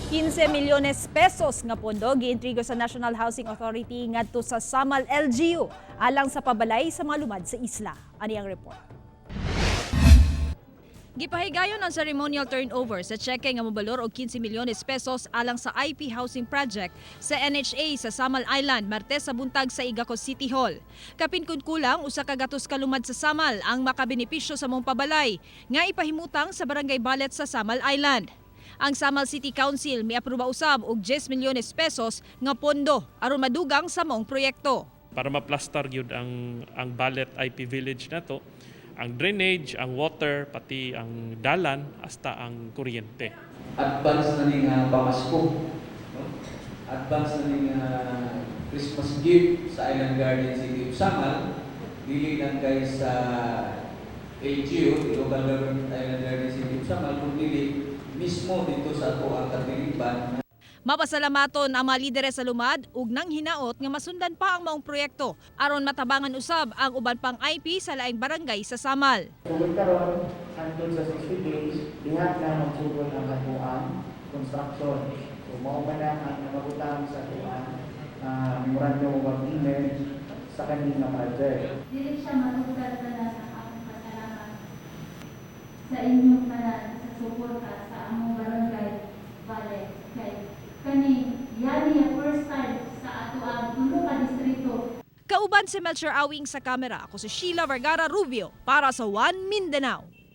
15 milyones pesos nga pondo giintrigo sa National Housing Authority ngadto sa Samal LGU alang sa Pabalay sa mga lumad sa isla. Ani ang report. Gipahigayon ang ceremonial turnover sa cheque nga mobalor og 15 milyones pesos alang sa IP housing project sa NHA sa Samal Island Martes sa buntag sa Igacos City Hall. Kapin kun kulang usa ka gatos ka lumad sa Samal ang makabenepisyo sa mong Pabalay nga ipahimutang sa barangay Balet sa Samal Island. Ang Samal City Council miapruba usab og 10 milyones pesos nga pondo aron madugang sa maong proyekto. Para maplastar gyud ang Balet IP Village nato, ang drainage, ang water, pati ang dalan hasta ang kuryente. Advance na ning pamasko. Advance na ning Christmas gift sa Island Garden City of Samal. Dili lang guys sa LGU, Local Government Island Garden City of Samal, kundi mismo dito sa ato ang katiliban. Mapasalamaton ang mga lideres sa Lumad ug nang hinaot nga masundan pa ang maong proyekto aron matabangan usab ang uban pang IP sa laing barangay sa Samal. Tugod karon hangtod sa 60 days, diha na magsugod ang katuan construction. So mao man ang nabutang sa katuan memorandum of agreement sa kanina project. Dili siya matugad na sa akong pasalamat sa inyong tanan sa suporta sa among barangay Balet. Kay kani yani ang first time sa ato ang tulo ka distrito. Kauban si Melcher Awing sa kamera, ako si Sheila Vergara Rubio para sa One Mindanao.